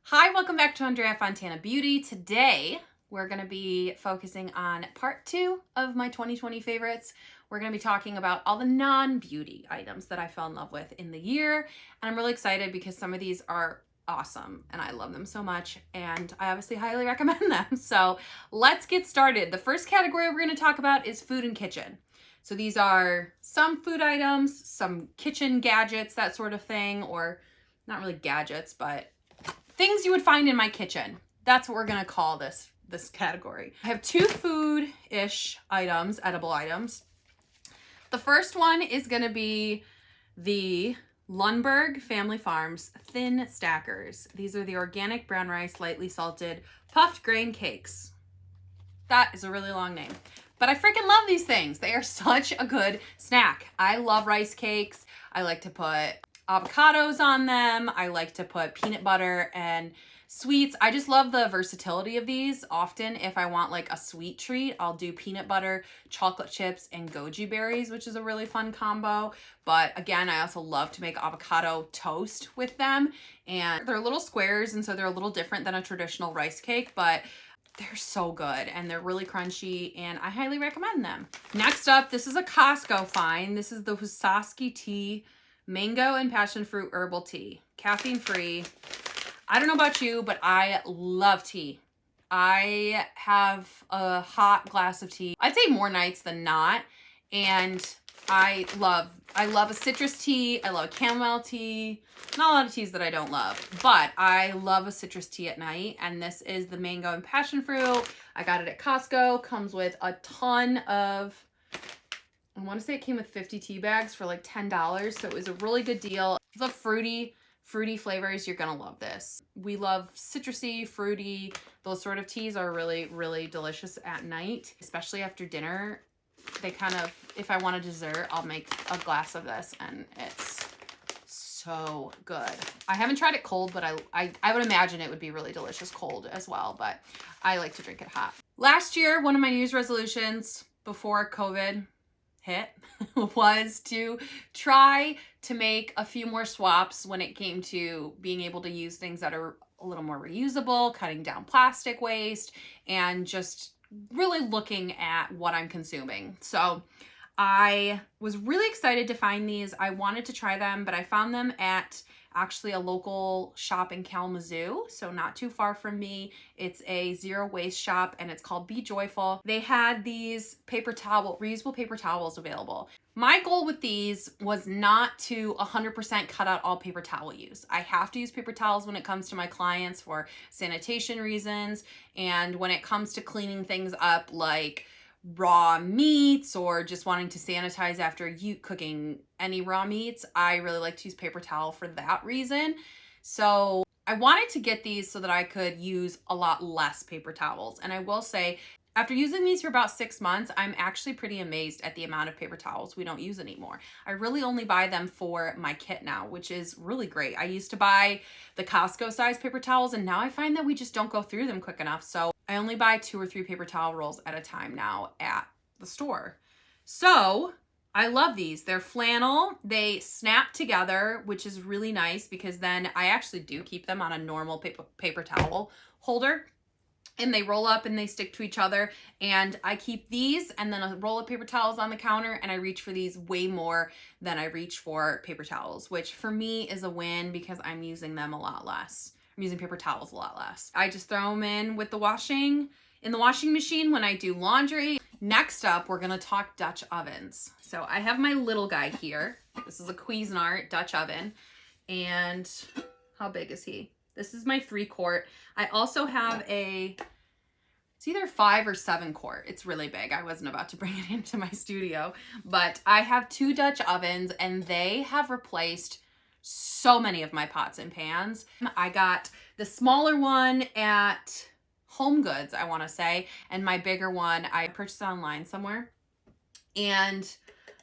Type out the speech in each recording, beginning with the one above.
Hi, welcome back to Andrea Fontana Beauty. Today, we're going to be focusing on part 2 of my 2020 favorites. We're going to be talking about all the non-beauty items that I fell in love with in the year. And I'm really excited because some of these are awesome and I love them so much. And I obviously highly recommend them. So let's get started. The first category we're going to talk about is food and kitchen. So these are some food items, some kitchen gadgets, that sort of thing, or not really gadgets, but things you would find in my kitchen. That's what we're gonna call this category. I have 2 food-ish items, edible items. The first one is gonna be the Lundberg Family Farms Thin Stackers. These are the organic brown rice, lightly salted, puffed grain cakes. That is a really long name. But I freaking love these things. They are such a good snack. I love rice cakes. I like to put avocados on them. I like to put peanut butter and sweets. I just love the versatility of these. Often if I want like a sweet treat, I'll do peanut butter, chocolate chips, and goji berries, which is a really fun combo. But again, I also love to make avocado toast with them. And they're little squares, and so they're a little different than a traditional rice cake, but they're so good and they're really crunchy and I highly recommend them. Next up, this is a Costco find. This is the Husaski tea. Mango and passion fruit herbal tea, caffeine free. I don't know about you, but I love tea. I have a hot glass of tea, I'd say more nights than not. And I love a citrus tea. I love a chamomile tea. Not a lot of teas that I don't love, but I love a citrus tea at night. And this is the mango and passion fruit. I got it at Costco. Comes with a ton of, I want to say it came with 50 tea bags for like $10. So it was a really good deal. The fruity flavors, you're going to love this. We love citrusy, fruity. Those sort of teas are really, really delicious at night, especially after dinner. They kind of, if I want a dessert, I'll make a glass of this and it's so good. I haven't tried it cold, but I would imagine it would be really delicious cold as well, but I like to drink it hot. Last year, one of my New Year's resolutions before COVID hit was to try to make a few more swaps when it came to being able to use things that are a little more reusable, cutting down plastic waste, and just really looking at what I'm consuming. So I was really excited to find these. I wanted to try them, but I found them at actually a local shop in Kalamazoo, so not too far from me. It's a zero waste shop and it's called Be Joyful. They had these reusable paper towels available. My goal with these was not to 100% cut out all paper towel use. I have to use paper towels when it comes to my clients for sanitation reasons, and when it comes to cleaning things up like raw meats or just wanting to sanitize after you cooking any raw meats, I really like to use paper towel for that reason. So I wanted to get these so that I could use a lot less paper towels. And I will say, after using these for about 6 months, I'm actually pretty amazed at the amount of paper towels we don't use anymore. I really only buy them for my kit now, which is really great. I used to buy the Costco size paper towels and now I find that we just don't go through them quick enough. So I only buy 2 or 3 paper towel rolls at a time now at the store. So I love these. They're flannel. They snap together, which is really nice because then I actually do keep them on a normal paper towel holder. And they roll up and they stick to each other. And I keep these and then a roll of paper towels on the counter, and I reach for these way more than I reach for paper towels, which for me is a win because I'm using them a lot less. I'm using paper towels a lot less. I just throw them in the washing machine when I do laundry. Next up, we're gonna talk Dutch ovens. So I have my little guy here. This is a Cuisinart Dutch oven. And how big is he? This is my 3-quart. I also have it's either 5 or 7 quart. It's really big. I wasn't about to bring it into my studio, but I have 2 Dutch ovens and they have replaced so many of my pots and pans. I got the smaller one at Home Goods, I want to say, and my bigger one I purchased online somewhere, and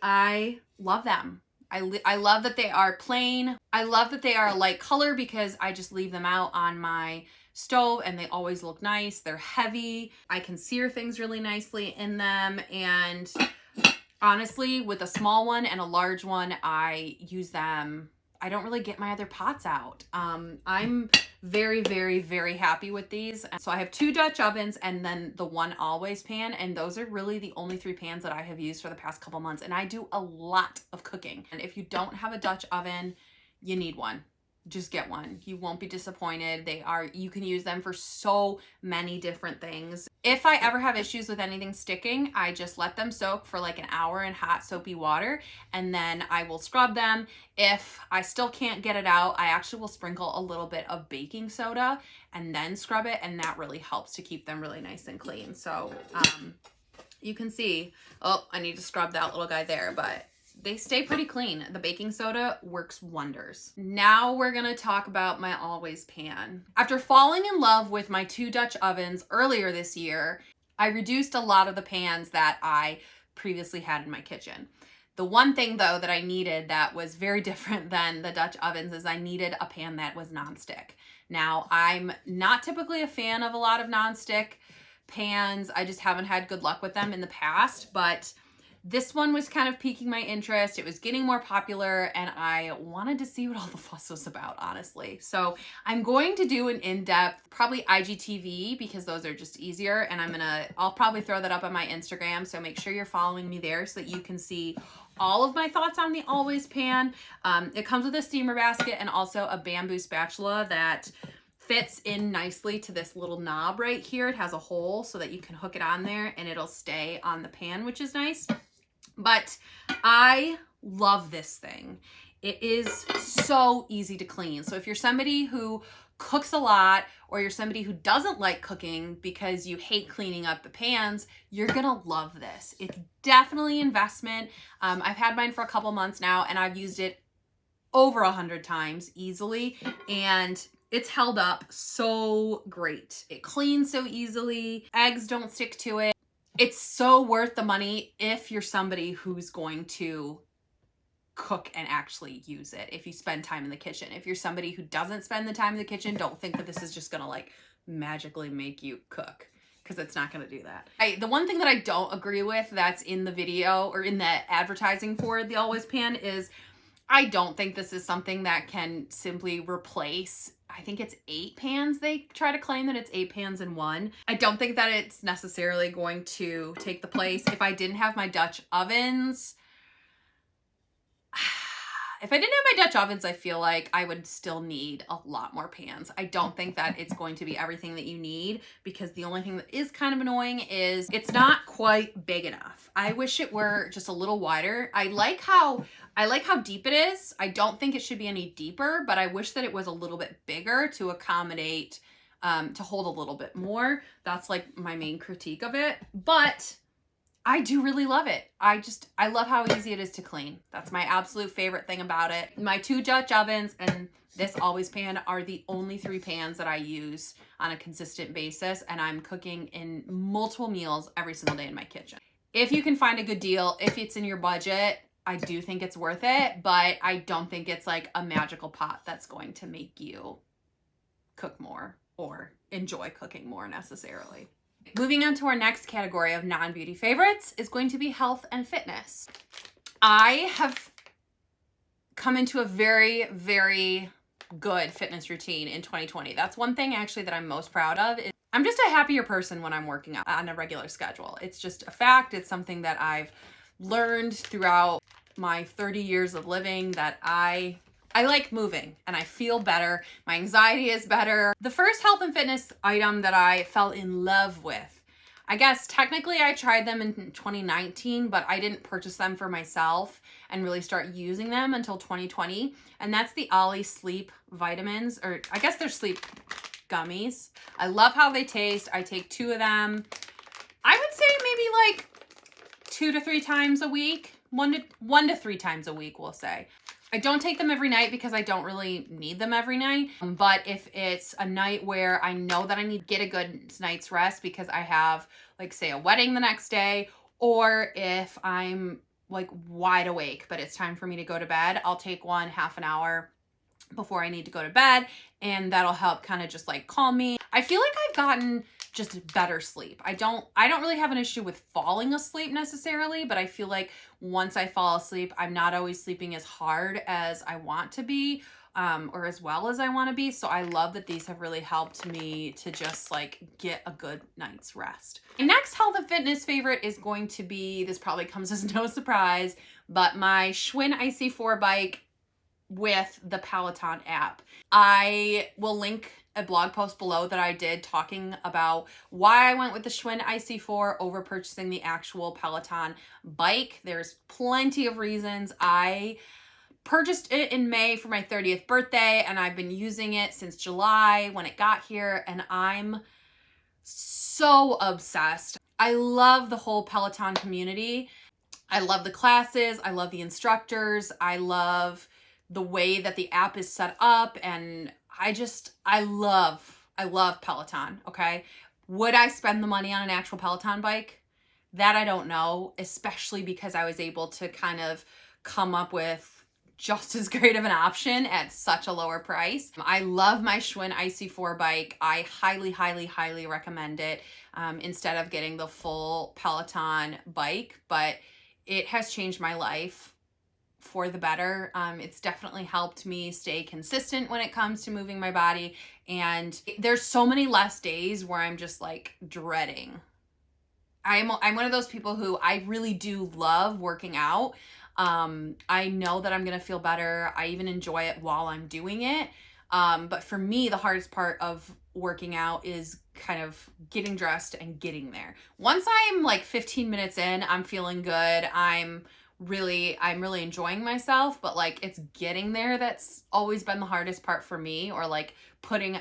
I love them. I love that they are plain. I love that they are a light color because I just leave them out on my stove and they always look nice. They're heavy. I can sear things really nicely in them, and honestly, with a small one and a large one, I use them I don't really get my other pots out. I'm very, very, very happy with these. So I have 2 Dutch ovens and then the 1 always pan. And those are really the only 3 pans that I have used for the past couple months. And I do a lot of cooking. And if you don't have a Dutch oven, you need one. Just get one. You won't be disappointed. You can use them for so many different things. If I ever have issues with anything sticking, I just let them soak for like an hour in hot soapy water, and then I will scrub them. If I still can't get it out, I actually will sprinkle a little bit of baking soda and then scrub it, and that really helps to keep them really nice and clean. So you can see, oh, I need to scrub that little guy there, but they stay pretty clean. The baking soda works wonders. Now we're gonna talk about my always pan. After falling in love with my 2 Dutch ovens earlier this year, I reduced a lot of the pans that I previously had in my kitchen. The one thing though that I needed that was very different than the Dutch ovens is I needed a pan that was nonstick. Now, I'm not typically a fan of a lot of nonstick pans. I just haven't had good luck with them in the past, but this one was kind of piquing my interest. It was getting more popular and I wanted to see what all the fuss was about, honestly. So I'm going to do an in-depth, probably IGTV, because those are just easier. And I'll probably throw that up on my Instagram. So make sure you're following me there so that you can see all of my thoughts on the always pan. It comes with a steamer basket and also a bamboo spatula that fits in nicely to this little knob right here. It has a hole so that you can hook it on there and it'll stay on the pan, which is nice. But I love this thing. It is so easy to clean. So if you're somebody who cooks a lot, or you're somebody who doesn't like cooking because you hate cleaning up the pans, you're gonna love this. It's definitely investment. I've had mine for a couple months now and I've used it over 100 times easily, and it's held up so great. It cleans so easily. Eggs don't stick to it. It's so worth the money if you're somebody who's going to cook and actually use it, if you spend time in the kitchen. If you're somebody who doesn't spend the time in the kitchen, don't think that this is just gonna like magically make you cook, because it's not gonna do that. The one thing that I don't agree with that's in the video or in the advertising for the always pan is I don't think this is something that can simply replace, I think it's 8 pans. They try to claim that it's 8 pans in one. I don't think that it's necessarily going to take the place. If I didn't have my Dutch ovens, I feel like I would still need a lot more pans. I don't think that it's going to be everything that you need, because the only thing that is kind of annoying is it's not quite big enough. I wish it were just a little wider. I like how deep it is. I don't think it should be any deeper, but I wish that it was a little bit bigger to accommodate, to hold a little bit more. That's like my main critique of it, but I do really love it. I love how easy it is to clean. That's my absolute favorite thing about it. My 2 Dutch ovens and this always pan are the only 3 pans that I use on a consistent basis, and I'm cooking in multiple meals every single day in my kitchen. If you can find a good deal, if it's in your budget, I do think it's worth it, but I don't think it's like a magical pot that's going to make you cook more or enjoy cooking more necessarily. Moving on to our next category of non-beauty favorites is going to be health and fitness. I have come into a very, very good fitness routine in 2020. That's one thing actually that I'm most proud of. I'm just a happier person when I'm working out on a regular schedule. It's just a fact. It's something that I've learned throughout my 30 years of living, that I like moving and I feel better. My anxiety is better. The first health and fitness item that I fell in love with, I guess technically I tried them in 2019, but I didn't purchase them for myself and really start using them until 2020. And that's the Ollie Sleep vitamins, or I guess they're sleep gummies. I love how they taste. I take 2 of them. I would say maybe like 2 to 3 times a week. 1 to 3 times a week, we'll say. I don't take them every night because I don't really need them every night. But if it's a night where I know that I need to get a good night's rest because I have, like, say, a wedding the next day, or if I'm like wide awake, but it's time for me to go to bed, I'll take one half an hour before I need to go to bed, and that'll help kind of just like calm me. I feel like I've gotten just better sleep. I don't really have an issue with falling asleep necessarily, but I feel like once I fall asleep, I'm not always sleeping as hard as I want to be, or as well as I want to be. So I love that these have really helped me to just like get a good night's rest. My next health and fitness favorite is going to be, this probably comes as no surprise, but my Schwinn IC4 bike with the Peloton app. I will link a blog post below that I did talking about why I went with the Schwinn IC4 over purchasing the actual Peloton bike. There's plenty of reasons. I purchased it in May for my 30th birthday, and I've been using it since July when it got here, and I'm so obsessed. I love the whole Peloton community. I love the classes. I love the instructors. I love the way that the app is set up, and I love Peloton, okay? Would I spend the money on an actual Peloton bike? That I don't know, especially because I was able to kind of come up with just as great of an option at such a lower price. I love my Schwinn IC4 bike. I highly, highly, highly recommend it instead of getting the full Peloton bike, but it has changed my life for the better. It's definitely helped me stay consistent when it comes to moving my body. And there's so many less days where I'm just like dreading. I'm one of those people who I really do love working out. I know that I'm going to feel better. I even enjoy it while I'm doing it. But for me, the hardest part of working out is kind of getting dressed and getting there. Once I'm like 15 minutes in, I'm feeling good. I'm really enjoying myself, but like it's getting there that's always been the hardest part for me, or like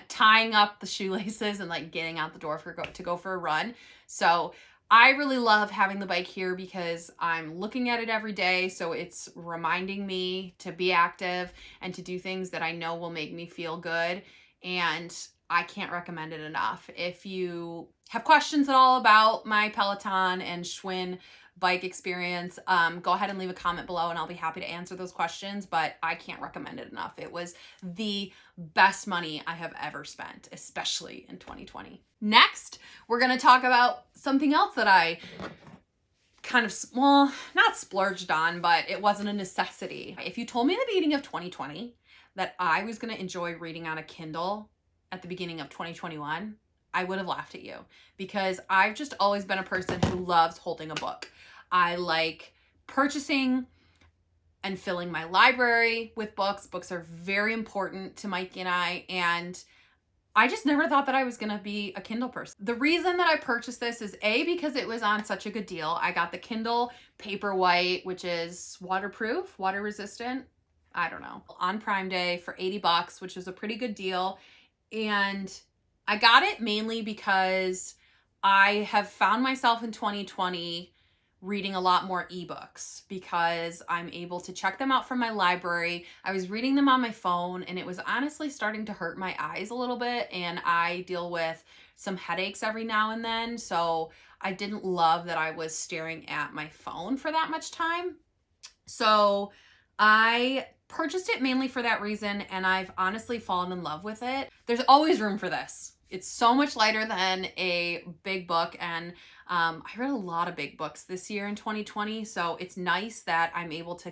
tying up the shoelaces and like getting out the door to go for a run. So I really love having the bike here because I'm looking at it every day, so it's reminding me to be active and to do things that I know will make me feel good, and I can't recommend it enough. If you have questions at all about my Peloton and Schwinn bike experience, go ahead and leave a comment below and I'll be happy to answer those questions, but I can't recommend it enough. It was the best money I have ever spent, especially in 2020. Next, we're going to talk about something else that I kind of, well, not splurged on, but it wasn't a necessity. If you told me in the beginning of 2020 that I was going to enjoy reading on a Kindle at the beginning of 2021, I would have laughed at you, because I've just always been a person who loves holding a book. I like purchasing and filling my library with books. Books are very important to Mikey and I, and I just never thought that I was going to be a Kindle person. The reason that I purchased this is because it was on such a good deal. I got the Kindle Paperwhite, which is waterproof, water resistant, I don't know, on Prime Day for $80, which is a pretty good deal. And I got it mainly because I have found myself in 2020 reading a lot more ebooks because I'm able to check them out from my library. I was reading them on my phone and it was honestly starting to hurt my eyes a little bit, and I deal with some headaches every now and then, so I didn't love that I was staring at my phone for that much time. So I purchased it mainly for that reason, and I've honestly fallen in love with it. There's always room for this. It's so much lighter than a big book, and I read a lot of big books this year in 2020, so it's nice that I'm able to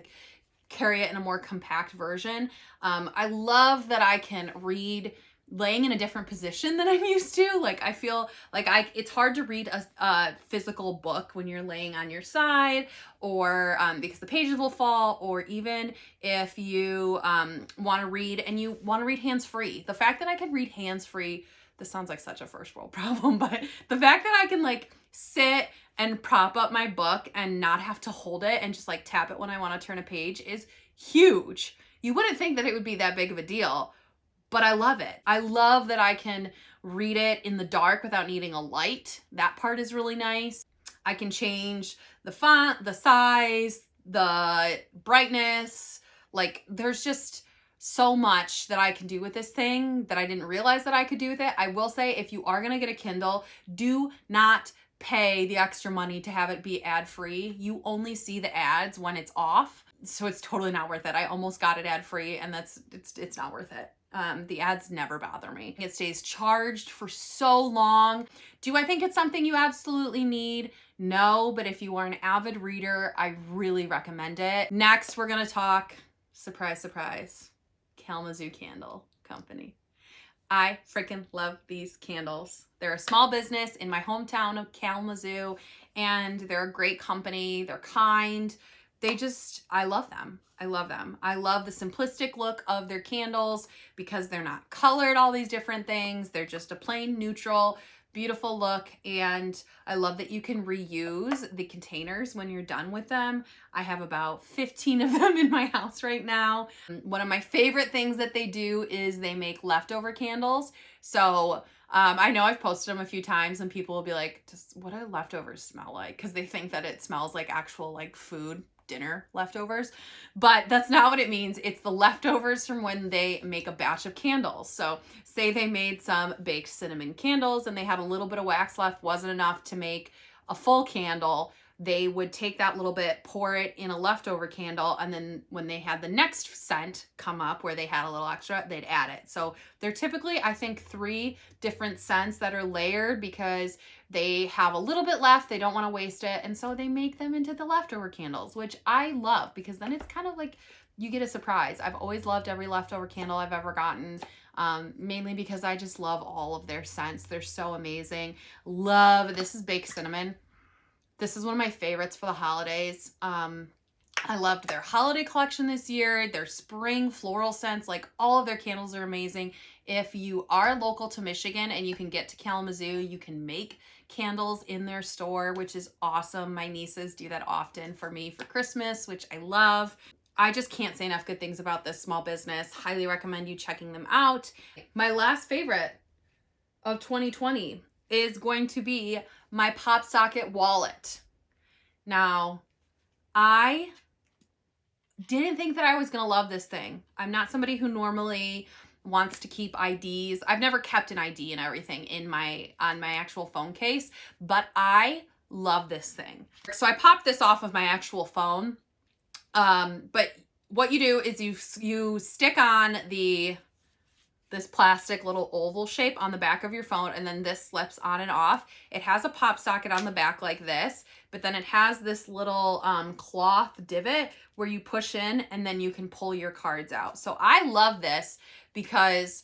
carry it in a more compact version. I love that I can read laying in a different position than I'm used to. Like, I feel like it's hard to read a physical book when you're laying on your side, or because the pages will fall, or even if you want to read and you want to read hands-free. The fact that I can read hands-free, this sounds like such a first world problem, but the fact that I can like sit and prop up my book and not have to hold it and just like tap it when I want to turn a page is huge. You wouldn't think that it would be that big of a deal, but I love it. I love that I can read it in the dark without needing a light. That part is really nice. I can change the font, the size, the brightness. Like, there's just so much that I can do with this thing that I didn't realize that I could do with it. I will say, if you are going to get a Kindle, do not pay the extra money to have it be ad-free. You only see the ads when it's off, so it's totally not worth it. I almost got it ad-free, and it's not worth it. The ads never bother me. It stays charged for so long. Do I think it's something you absolutely need? No, but if you are an avid reader, I really recommend it. Next, we're gonna talk, surprise, surprise, Kalamazoo Candle Company. I freaking love these candles. They're a small business in my hometown of Kalamazoo, and they're a great company. They're kind. I love them. I love them. I love the simplistic look of their candles because they're not colored all these different things. They're just a plain neutral, beautiful look. And I love that you can reuse the containers when you're done with them. I have about 15 of them in my house right now. One of my favorite things that they do is they make leftover candles. So I know I've posted them a few times and people will be like, what do leftovers smell like? Because they think that it smells like actual like food, dinner leftovers, but that's not what it means. It's the leftovers from when they make a batch of candles. So say they made some baked cinnamon candles and they had a little bit of wax left, wasn't enough to make a full candle. They would take that little bit, pour it in a leftover candle, and then when they had the next scent come up where they had a little extra, they'd add it. So they're typically, I think, 3 different scents that are layered because they have a little bit left, they don't want to waste it, and so they make them into the leftover candles, which I love because then it's kind of like you get a surprise. I've always loved every leftover candle I've ever gotten, mainly because I just love all of their scents. They're so amazing. This is baked cinnamon. This is one of my favorites for the holidays. I loved their holiday collection this year, their spring floral scents, like all of their candles are amazing. If you are local to Michigan and you can get to Kalamazoo, you can make candles in their store, which is awesome. My nieces do that often for me for Christmas, which I love. I just can't say enough good things about this small business. Highly recommend you checking them out. My last favorite of 2020 is going to be my Popsocket Wallet. Now, I didn't think that I was going to love this thing. I'm not somebody who normally wants to keep IDs. I've never kept an ID and everything on my actual phone case, but I love this thing. So I popped this off of my actual phone. But what you do is you stick on this plastic little oval shape on the back of your phone, and then this slips on and off. It has a pop socket on the back like this, but then it has this little cloth divot where you push in and then you can pull your cards out. So I love this because,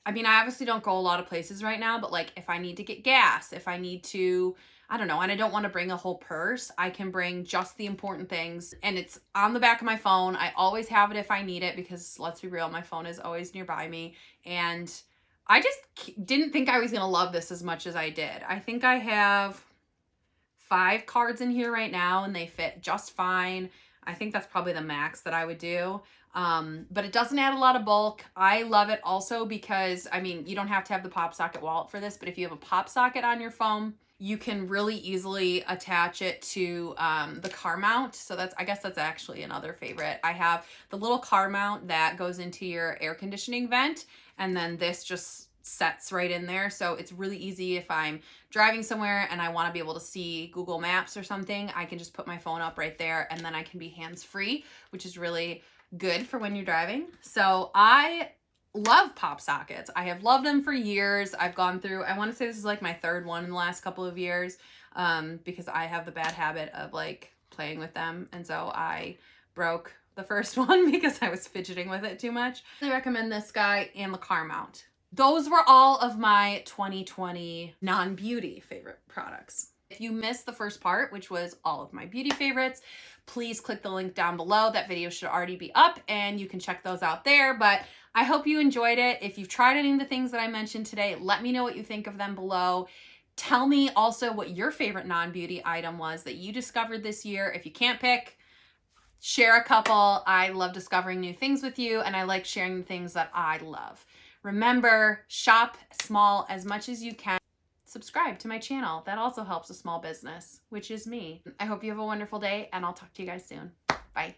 I mean, I obviously don't go a lot of places right now, but like if I need to get gas, if I need to, I don't know, and I don't want to bring a whole purse, I can bring just the important things, and it's on the back of my phone. I always have it if I need it because, let's be real, my phone is always nearby me, and I just didn't think I was going to love this as much as I did. I think I have 5 cards in here right now, and they fit just fine. I think that's probably the max that I would do. But it doesn't add a lot of bulk. I love it also because, I mean, you don't have to have the Popsocket Wallet for this, but if you have a pop socket on your phone, you can really easily attach it to the car mount. So I guess that's actually another favorite. I have the little car mount that goes into your air conditioning vent, and then this just sets right in there. So it's really easy if I'm driving somewhere and I want to be able to see Google Maps or something, I can just put my phone up right there, and then I can be hands-free, which is really good for when you're driving. So I love pop sockets. I have loved them for years. I've gone through, I want to say this is like my 3rd one in the last couple of years, because I have the bad habit of like playing with them. And so I broke the first one because I was fidgeting with it too much. I recommend this guy and the car mount. Those were all of my 2020 non-beauty favorite products. If you missed the first part, which was all of my beauty favorites, please click the link down below. That video should already be up and you can check those out there. But I hope you enjoyed it. If you've tried any of the things that I mentioned today, let me know what you think of them below. Tell me also what your favorite non-beauty item was that you discovered this year. If you can't pick, share a couple. I love discovering new things with you, and I like sharing the things that I love. Remember, shop small as much as you can. Subscribe to my channel. That also helps a small business, which is me. I hope you have a wonderful day, and I'll talk to you guys soon. Bye.